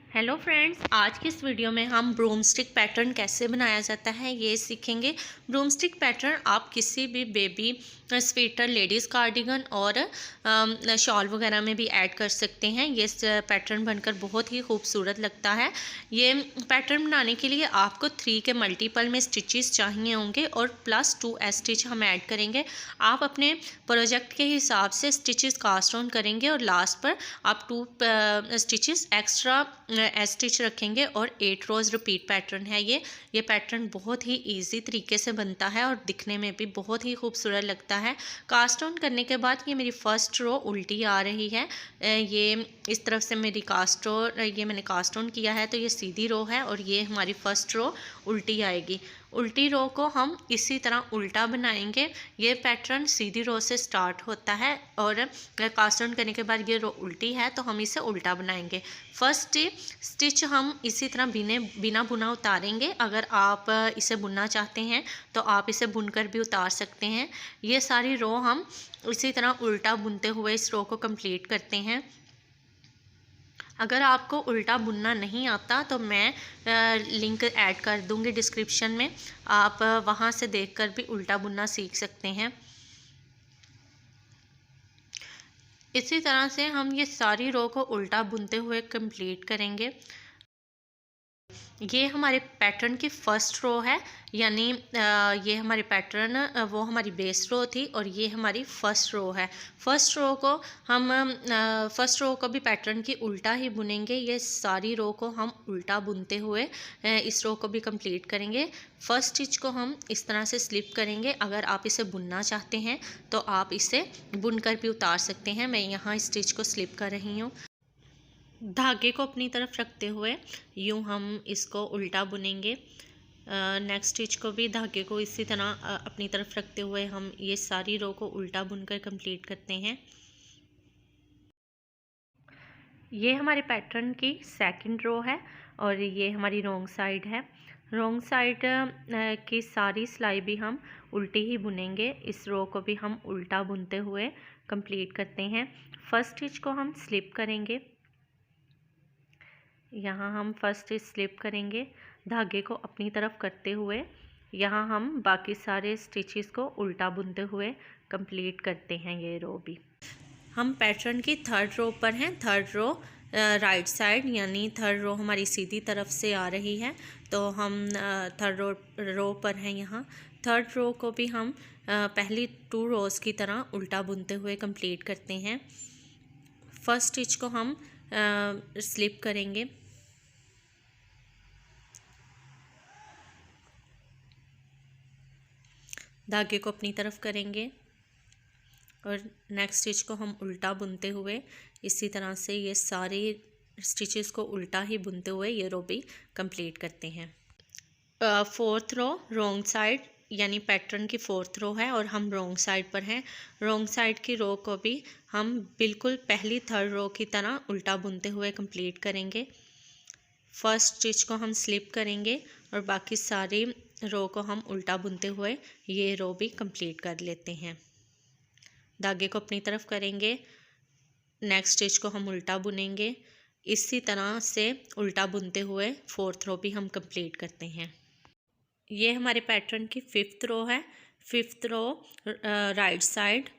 Hello friends, आज की इस वीडियो में हम ब्रूमस्टिक पैटर्न कैसे बनाया जाता है ये सीखेंगे। ब्रूमस्टिक पैटर्न आप किसी भी बेबी स्वेटर, लेडीज़ कार्डिगन और शॉल वगैरह में भी ऐड कर सकते हैं। ये पैटर्न बनकर बहुत ही खूबसूरत लगता है। ये पैटर्न बनाने के लिए आपको 3 के मल्टीपल में स्टिचेस चाहिए होंगे और +2 स्टिच हम ऐड करेंगे। आप अपने प्रोजेक्ट के हिसाब से स्टिचेस कास्ट ऑन करेंगे और लास्ट पर आप 2 स्टिचेस एक्स्ट्रा स्टिच रखेंगे और 8 रोज़ रिपीट पैटर्न है ये पैटर्न बहुत ही इजी तरीके से बनता है और दिखने में भी बहुत ही खूबसूरत लगता है। कास्ट ऑन करने के बाद ये मेरी फर्स्ट रो उल्टी आ रही है। ये इस तरफ से मेरी कास्ट रो, ये मैंने कास्ट ऑन किया है तो ये सीधी रो है और ये हमारी फर्स्ट रो उल्टी आएगी। उल्टी रो को हम इसी तरह उल्टा बनाएंगे। ये पैटर्न सीधी रो से स्टार्ट होता है और कास्ट ऑन करने के बाद ये रो उल्टी है तो हम इसे उल्टा बनाएंगे। फर्स्ट स्टिच हम इसी तरह बिना बुना उतारेंगे। अगर आप इसे बुनना चाहते हैं तो आप इसे बुनकर भी उतार सकते हैं। ये सारी रो हम इसी तरह उल्टा बुनते हुए इस रो को कंप्लीट करते हैं। अगर आपको उल्टा बुनना नहीं आता तो मैं लिंक ऐड कर दूंगी डिस्क्रिप्शन में, आप वहां से देखकर भी उल्टा बुनना सीख सकते हैं। इसी तरह से हम ये सारी रो को उल्टा बुनते हुए कंप्लीट करेंगे। ये हमारे पैटर्न की फर्स्ट रो है, यानी ये हमारे पैटर्न वो हमारी बेस रो थी और ये हमारी फर्स्ट रो है। फर्स्ट रो को हम फर्स्ट रो को भी पैटर्न की उल्टा ही बुनेंगे। ये सारी रो को हम उल्टा बुनते हुए इस रो को भी कंप्लीट करेंगे। फर्स्ट स्टिच को हम इस तरह से स्लिप करेंगे। अगर आप इसे बुनना चाहते हैं तो आप इसे बुनकर भी उतार सकते हैं। मैं यहाँ स्टिच को स्लिप कर रही हूँ। धागे को अपनी तरफ रखते हुए यूँ हम इसको उल्टा बुनेंगे। नेक्स्ट स्टिच को भी धागे को इसी तरह अपनी तरफ रखते हुए हम ये सारी रो को उल्टा बुनकर कंप्लीट करते हैं। ये हमारे पैटर्न की सेकंड रो है और ये हमारी रॉन्ग साइड है। रॉन्ग साइड की सारी सिलाई भी हम उल्टी ही बुनेंगे। इस रो को भी हम उल्टा बुनते हुए कंप्लीट करते हैं। फर्स्ट स्टिच को हम स्लिप करेंगे। यहाँ हम फर्स्ट स्लिप करेंगे, धागे को अपनी तरफ करते हुए यहाँ हम बाकी सारे स्टिचेस को उल्टा बुनते हुए कंप्लीट करते हैं। ये रो भी हम पैटर्न की थर्ड रो पर हैं। थर्ड रो राइट साइड, यानी थर्ड रो हमारी सीधी तरफ से आ रही है तो हम थर्ड रो पर हैं। यहाँ थर्ड रो को भी हम पहली 2 रोज़ की तरह उल्टा बुनते हुए कंप्लीट करते हैं। फर्स्ट स्टिच को हम स्लिप करेंगे। धागे को अपनी तरफ करेंगे और नेक्स्ट स्टिच को हम उल्टा बुनते हुए इसी तरह से ये सारी स्टिचेस को उल्टा ही बुनते हुए ये रो भी कंप्लीट करते हैं। फोर्थ रो रॉन्ग साइड, यानी पैटर्न की फोर्थ रो है और हम रॉन्ग साइड पर हैं। रॉन्ग साइड की रो को भी हम बिल्कुल पहली थर्ड रो की तरह उल्टा बुनते हुए कंप्लीट करेंगे। फर्स्ट स्टिच को हम स्लिप करेंगे और बाकी सारी रो को हम उल्टा बुनते हुए ये रो भी कंप्लीट कर लेते हैं। धागे को अपनी तरफ करेंगे, नेक्स्ट स्टिच को हम उल्टा बुनेंगे। इसी तरह से उल्टा बुनते हुए फोर्थ रो भी हम कंप्लीट करते हैं। ये हमारे पैटर्न की फिफ्थ रो है। फिफ्थ रो राइट साइड,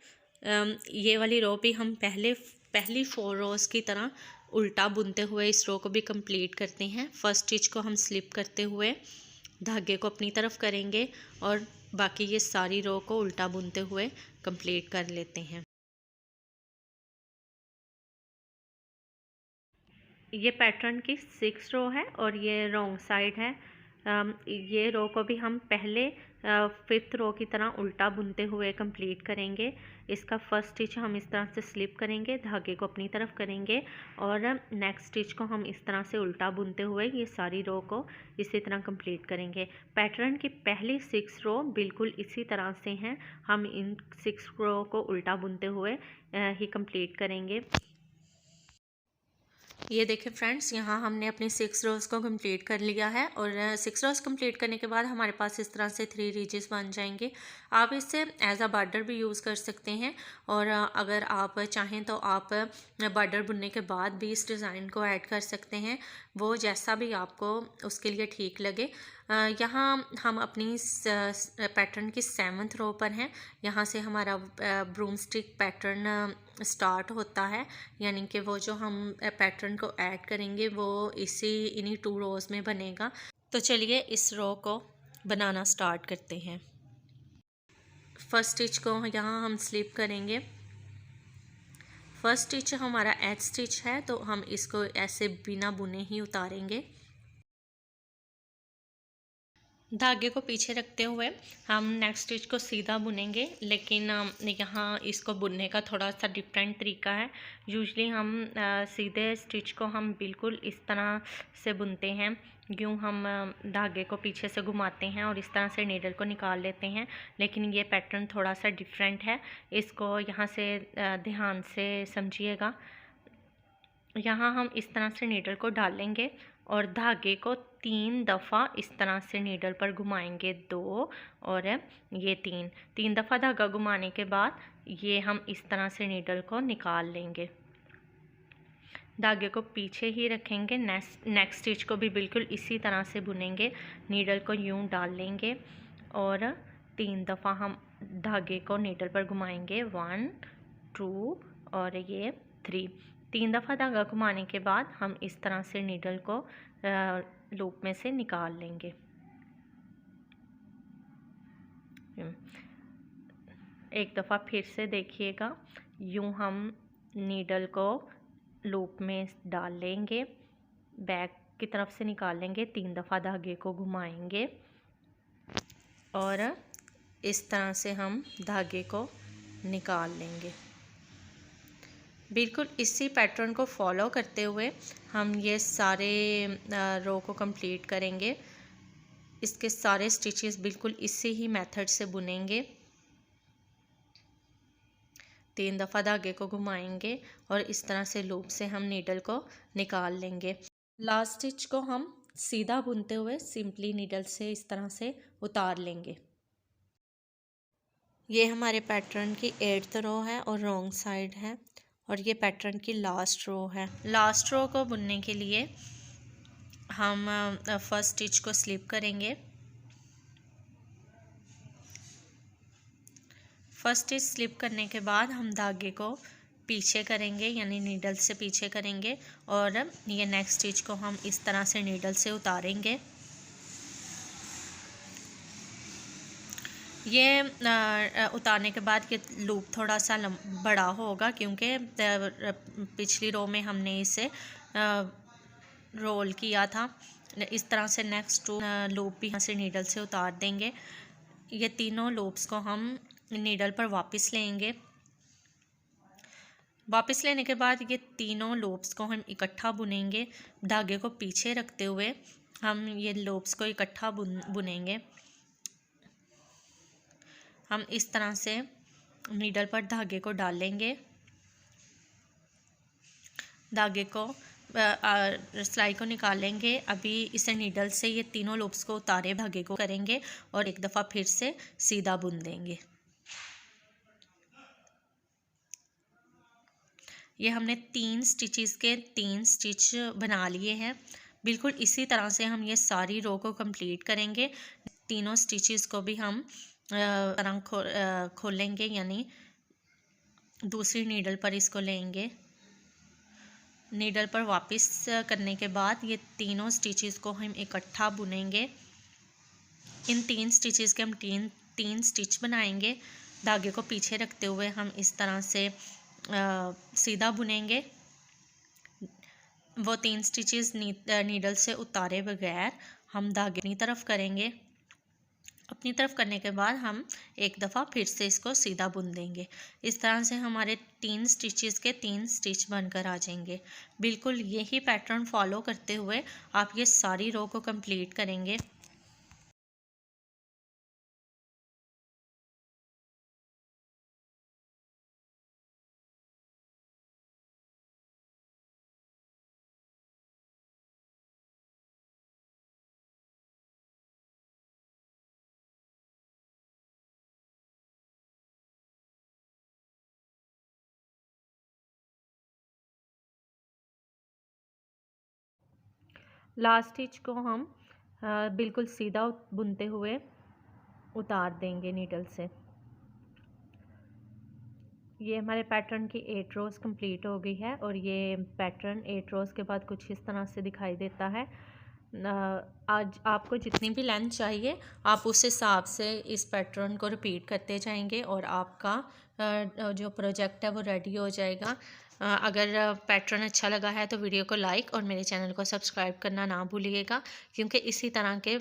ये वाली रो भी हम पहली 4 रोज़ की तरह उल्टा बुनते हुए इस रो को भी कंप्लीट करते हैं। फर्स्ट स्टिच को हम स्लिप करते हुए धागे को अपनी तरफ करेंगे और बाकी ये सारी रो को उल्टा बुनते हुए कंप्लीट कर लेते हैं। ये पैटर्न की 6 रो है और ये रॉन्ग साइड है। ये रो को भी हम पहले 5th रो की तरह उल्टा बुनते हुए कंप्लीट करेंगे। इसका फर्स्ट स्टिच हम इस तरह से स्लिप करेंगे, धागे को अपनी तरफ करेंगे और नेक्स्ट स्टिच को हम इस तरह से उल्टा बुनते हुए ये सारी रो को इसी तरह कंप्लीट करेंगे। पैटर्न की पहली 6 रो बिल्कुल इसी तरह से हैं। हम इन 6 रो को उल्टा बुनते हुए ही कंप्लीट करेंगे। ये देखें फ्रेंड्स, यहाँ हमने अपनी 6 रोज़ को कंप्लीट कर लिया है और 6 रोज़ कंप्लीट करने के बाद हमारे पास इस तरह से 3 रीजेस बन जाएंगे। आप इससे एज अ बॉर्डर भी यूज़ कर सकते हैं और अगर आप चाहें तो आप बॉर्डर बुनने के बाद भी इस डिज़ाइन को ऐड कर सकते हैं, वो जैसा भी आपको उसके लिए ठीक लगे। यहाँ हम अपनी पैटर्न की 7th रो पर हैं। यहाँ से हमारा ब्रूम स्टिक पैटर्न स्टार्ट होता है, यानी कि वो जो हम पैटर्न को ऐड करेंगे वो इन्हीं 2 रोज़ में बनेगा। तो चलिए इस रो को बनाना स्टार्ट करते हैं। फर्स्ट स्टिच को यहाँ हम स्लिप करेंगे। फर्स्ट स्टिच हमारा एच स्टिच है, तो हम इसको ऐसे बिना बुने ही उतारेंगे। धागे को पीछे रखते हुए हम नेक्स्ट स्टिच को सीधा बुनेंगे, लेकिन यहाँ इसको बुनने का थोड़ा सा डिफरेंट तरीका है। यूजुअली हम सीधे स्टिच को हम बिल्कुल इस तरह से बुनते हैं, यूँ हम धागे को पीछे से घुमाते हैं और इस तरह से नीडल को निकाल लेते हैं, लेकिन ये पैटर्न थोड़ा सा डिफरेंट है। इसको यहाँ से ध्यान से समझिएगा। यहाँ हम इस तरह से नीडल को डालेंगे और धागे को 3 दफ़ा इस तरह से नीडल पर घुमाएंगे, 2 और ये 3 दफ़ा धागा घुमाने के बाद ये हम इस तरह से नीडल को निकाल लेंगे। धागे को पीछे ही रखेंगे। नेक्स्ट स्टिच को भी बिल्कुल इसी तरह से बुनेंगे। नीडल को यूं डाल लेंगे और 3 दफ़ा हम धागे को नीडल पर घुमाएंगे, 1 2 और ये 3 दफ़ा धागा घुमाने के बाद हम इस तरह से नीडल को लूप में से निकाल लेंगे। एक दफ़ा फिर से देखिएगा, यूं हम नीडल को लूप में डाल लेंगे, बैक की तरफ से निकाल लेंगे, 3 दफ़ा धागे को घुमाएंगे और इस तरह से हम धागे को निकाल लेंगे। बिल्कुल इसी पैटर्न को फॉलो करते हुए हम ये सारे रो को कंप्लीट करेंगे। इसके सारे स्टिचेस बिल्कुल इसी ही मेथड से बुनेंगे। 3 दफ़ा धागे को घुमाएंगे और इस तरह से लूप से हम नीडल को निकाल लेंगे। लास्ट स्टिच को हम सीधा बुनते हुए सिंपली नीडल से इस तरह से उतार लेंगे। ये हमारे पैटर्न की 8th रो है और रॉन्ग साइड है और ये पैटर्न की लास्ट रो है। लास्ट रो को बुनने के लिए हम फर्स्ट स्टिच को स्लिप करेंगे। फर्स्ट स्टिच स्लिप करने के बाद हम धागे को पीछे करेंगे, यानी नीडल से पीछे करेंगे और ये नेक्स्ट स्टिच को हम इस तरह से नीडल से उतारेंगे। ये उतारने के बाद ये लूप थोड़ा सा बड़ा होगा, क्योंकि पिछली रो में हमने इसे रोल किया था। इस तरह से नेक्स्ट लूप भी यहाँ से नीडल से उतार देंगे। ये तीनों लूप्स को हम नीडल पर वापस लेंगे। वापस लेने के बाद ये तीनों लूप्स को हम इकट्ठा बुनेंगे। धागे को पीछे रखते हुए हम ये लूप्स को इकट्ठा बुनेंगे। हम इस तरह से नीडल पर धागे को डालेंगे। धागे को सिलाई को निकालेंगे। अभी इसे नीडल से ये तीनों लूप्स को उतारे धागे को करेंगे और एक दफ़ा फिर से सीधा बुन देंगे। ये हमने 3 स्टिचेस के 3 स्टिच बना लिए हैं। बिल्कुल इसी तरह से हम ये सारी रो को कंप्लीट करेंगे। तीनों स्टिचेस को भी हम रंग खोलेंगे, यानी दूसरी नीडल पर इसको लेंगे। नीडल पर वापस करने के बाद ये तीनों स्टिचेस को हम इकट्ठा बुनेंगे। इन 3 स्टिचेस के हम तीन स्टिच बनाएंगे। धागे को पीछे रखते हुए हम इस तरह से सीधा बुनेंगे। वो 3 स्टिचेस नीडल से उतारे बगैर हम धागे अपनी तरफ करेंगे। अपनी तरफ करने के बाद हम एक दफ़ा फिर से इसको सीधा बुन देंगे। इस तरह से हमारे 3 स्टिचेस के 3 स्टिच बनकर आ जाएंगे। बिल्कुल यही पैटर्न फॉलो करते हुए आप ये सारी रो को कंप्लीट करेंगे। लास्ट स्टिच को हम बिल्कुल सीधा बुनते हुए उतार देंगे नीडल से। ये हमारे पैटर्न की 8 रोज़ कंप्लीट हो गई है और ये पैटर्न 8 रोज़ के बाद कुछ इस तरह से दिखाई देता है। आज आपको जितनी भी लेंथ चाहिए आप उस हिसाब से इस पैटर्न को रिपीट करते जाएंगे और आपका जो प्रोजेक्ट है वो रेडी हो जाएगा। अगर पैटर्न अच्छा लगा है तो वीडियो को लाइक और मेरे चैनल को सब्सक्राइब करना ना भूलिएगा, क्योंकि इसी तरह के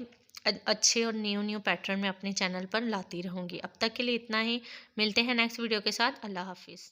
अच्छे और न्यू पैटर्न मैं अपने चैनल पर लाती रहूँगी। अब तक के लिए इतना ही, मिलते हैं नेक्स्ट वीडियो के साथ। अल्लाह हाफिज़।